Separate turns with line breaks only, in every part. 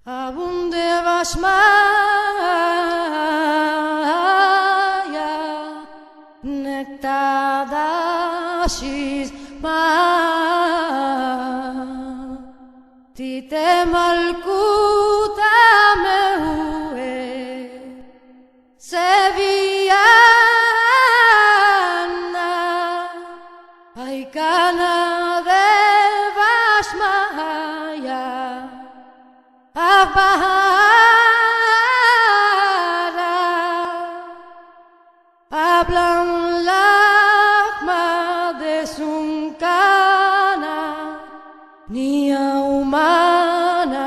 Abunde basmaia nektadashis ma tite malkuta meue seviana aikana de basmaia hablan lahma de sunkana nia humana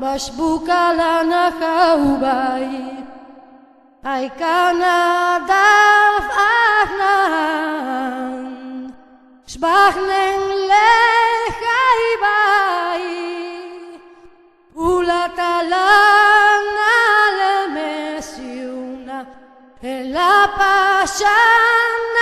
bashbukalana haubai aikana davahnan shbachnen lehaibai Ulatalana le mesiuna en la pashan